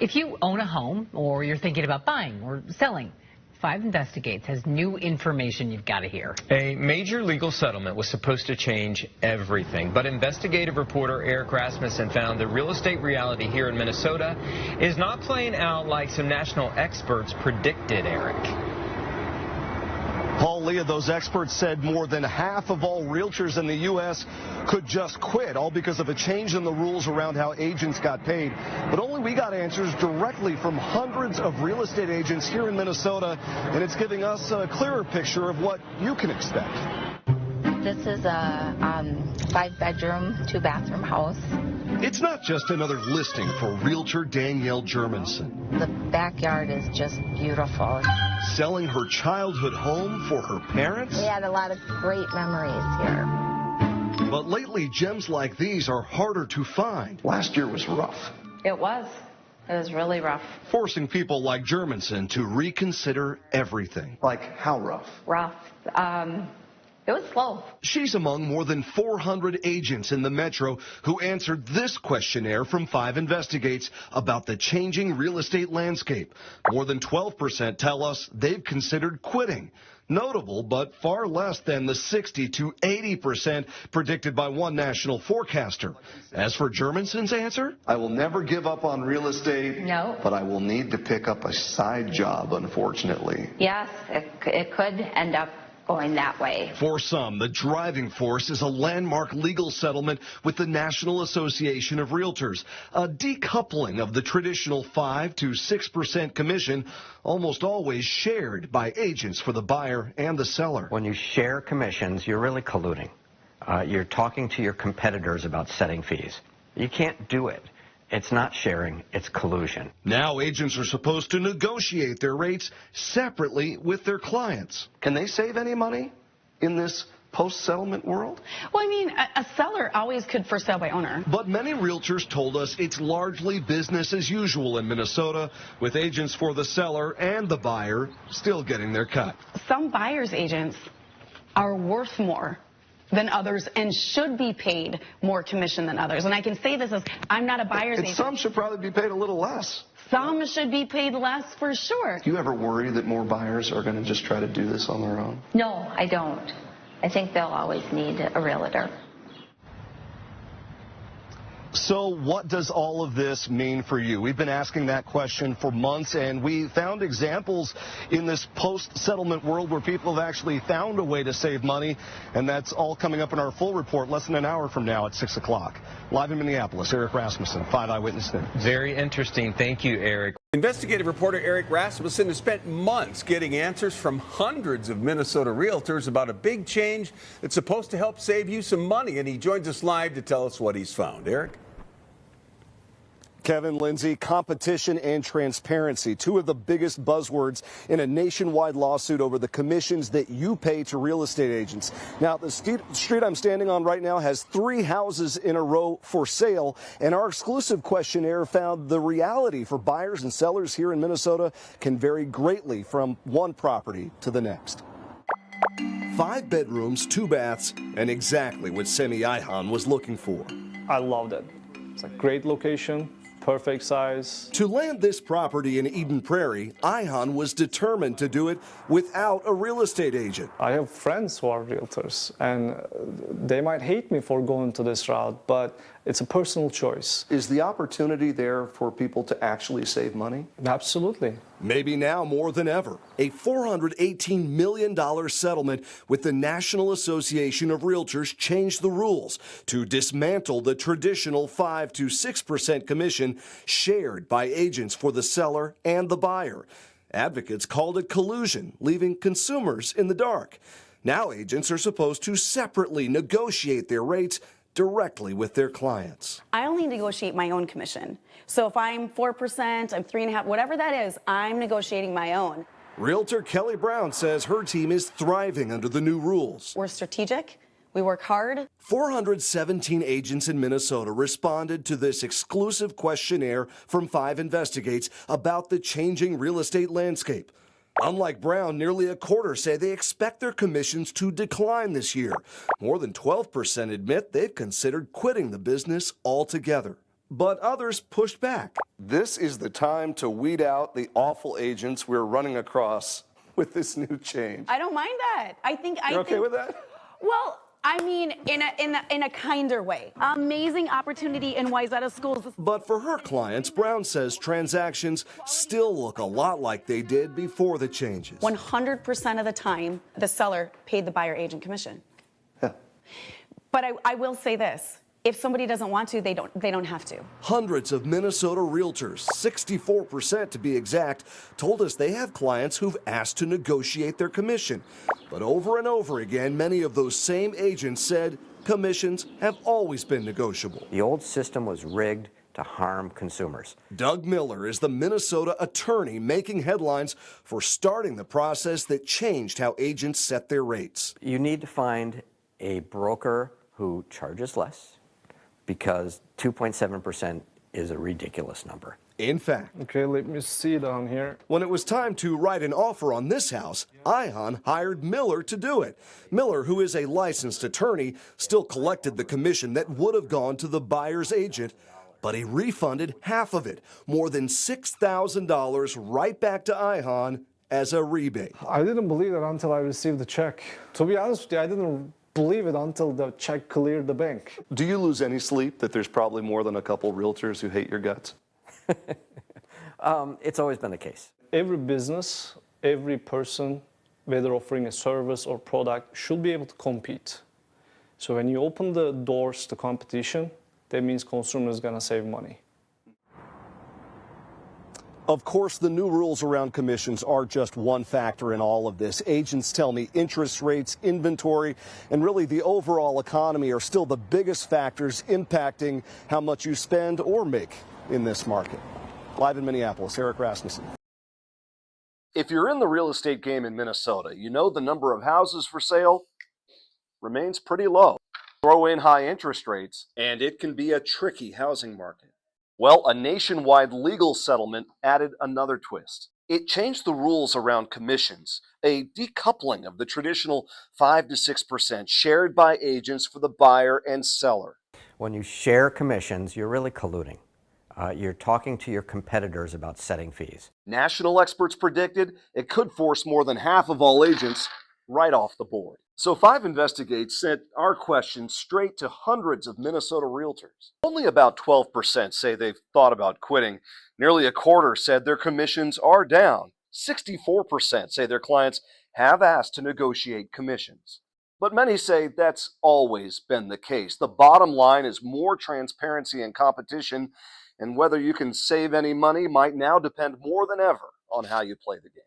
If you own a home or you're thinking about buying or selling, 5 Investigates has new information you've got to hear. A major legal settlement was supposed to change everything, but investigative reporter Eric Rasmussen found the real estate reality here in Minnesota is not playing out like some national experts predicted, Eric. Paul Leah, those experts said more than half of all realtors in the U.S. could just quit, all because of a change in the rules around how agents got paid. But only we got answers directly from hundreds of real estate agents here in Minnesota, and it's giving us a clearer picture of what you can expect. This is a 5-bedroom, 2-bathroom house. It's not just another listing for realtor Danielle Germanson. The backyard is just beautiful. Selling her childhood home for her parents? We had a lot of great memories here. But lately, gems like these are harder to find. Last year was rough. It was. It was really rough. Forcing people like Germanson to reconsider everything. Like how rough? Rough. It was slow. She's among more than 400 agents in the metro who answered this questionnaire from 5 Investigates about the changing real estate landscape. More than 12% tell us they've considered quitting. Notable, but far less than the 60 to 80% predicted by one national forecaster. As for Germanson's answer? I will never give up on real estate. No. But I will need to pick up a side job, unfortunately. Yes, it could end up going that way. For some, the driving force is a landmark legal settlement with the National Association of Realtors, a decoupling of the traditional 5 to 6% commission, almost always shared by agents for the buyer and the seller. When you share commissions, you're really colluding. You're talking to your competitors about setting fees. You can't do it. It's not sharing, it's collusion. Now agents are supposed to negotiate their rates separately with their clients. Can they save any money in this post-settlement world? Well, I mean, a seller always could for sale by owner. But many realtors told us it's largely business as usual in Minnesota, with agents for the seller and the buyer still getting their cut. Some buyers' agents are worth more than others and should be paid more commission than others. And I can say this as I'm not a buyer's agent. Some should probably be paid a little less. Some should be paid less for sure. Do you ever worry that more buyers are going to just try to do this on their own? No, I don't. I think they'll always need a realtor. So what does all of this mean for you? We've been asking that question for months, and we found examples in this post-settlement world where people have actually found a way to save money, and that's all coming up in our full report less than an hour from now at 6 o'clock. Live in Minneapolis, Eric Rasmussen, 5 Eyewitness News. Very interesting. Thank you, Eric. Investigative reporter Eric Rasmussen has spent months getting answers from hundreds of Minnesota realtors about a big change that's supposed to help save you some money, and he joins us live to tell us what he's found. Eric? Kevin, Lindsay, competition and transparency, 2 of the biggest buzzwords in a nationwide lawsuit over the commissions that you pay to real estate agents. Now, the street I'm standing on right now has 3 houses in a row for sale, and our exclusive questionnaire found the reality for buyers and sellers here in Minnesota can vary greatly from one property to the next. 5 bedrooms, 2 baths, and exactly what Semi Ihan was looking for. I loved it. It's a great location. Perfect size. To land this property in Eden Prairie, Ihan was determined to do it without a real estate agent. I have friends who are realtors, and they might hate me for going to this route, but it's a personal choice. Is the opportunity there for people to actually save money? Absolutely. Maybe now more than ever. A $418 million settlement with the National Association of Realtors changed the rules to dismantle the traditional 5 to 6% commission shared by agents for the seller and the buyer. Advocates called it collusion, leaving consumers in the dark. Now agents are supposed to separately negotiate their rates directly with their clients. I only negotiate my own commission. So if I'm 4%, I'm 3.5%, whatever that is, I'm negotiating my own. Realtor Kelly Brown says her team is thriving under the new rules. We're strategic. We work hard. 417 agents in Minnesota responded to this exclusive questionnaire from 5 Investigates about the changing real estate landscape. Unlike Brown, nearly a quarter say they expect their commissions to decline this year. More than 12% admit they've considered quitting the business altogether. But others pushed back. This is the time to weed out the awful agents we're running across with this new change. I don't mind that. You're okay with that? Well, I mean, in a kinder way. Amazing opportunity in Wayzata schools. But for her clients, Brown says transactions still look a lot like they did before the changes. 100% of the time, the seller paid the buyer agent commission. Yeah. But I will say this. If somebody doesn't want to, they don't have to. Hundreds of Minnesota realtors, 64% to be exact, told us they have clients who've asked to negotiate their commission. But over and over again, many of those same agents said commissions have always been negotiable. The old system was rigged to harm consumers. Doug Miller is the Minnesota attorney making headlines for starting the process that changed how agents set their rates. You need to find a broker who charges less, because 2.7% is a ridiculous number. In fact, Okay, let me see down here. when it was time to write an offer on this house, Ihan hired Miller to do it. Miller, who is a licensed attorney, still collected the commission that would have gone to the buyer's agent, but he refunded half of it, more than $6,000 right back to Ihan as a rebate. I didn't believe it until I received the check. To be honest with you, I didn't believe it until the check cleared the bank. Do you lose any sleep that there's probably more than a couple realtors who hate your guts? It's always been the case. Every business, every person, whether offering a service or product, should be able to compete. So when you open the doors to competition, that means consumers are gonna save money. Of course, the new rules around commissions are just one factor in all of this. Agents tell me interest rates, inventory, and really the overall economy are still the biggest factors impacting how much you spend or make in this market. Live in Minneapolis, Eric Rasmussen. If you're in the real estate game in Minnesota, you know the number of houses for sale remains pretty low. Throw in high interest rates, and it can be a tricky housing market. Well, a nationwide legal settlement added another twist. It changed the rules around commissions, a decoupling of the traditional 5 to 6% shared by agents for the buyer and seller. When you share commissions, you're really colluding. You're talking to your competitors about setting fees. National experts predicted it could force more than half of all agents right off the board. So 5 Investigates sent our question straight to hundreds of Minnesota realtors. Only about 12% say they've thought about quitting. Nearly a quarter said their commissions are down. 64% say their clients have asked to negotiate commissions. But many say that's always been the case. The bottom line is more transparency and competition, and whether you can save any money might now depend more than ever on how you play the game.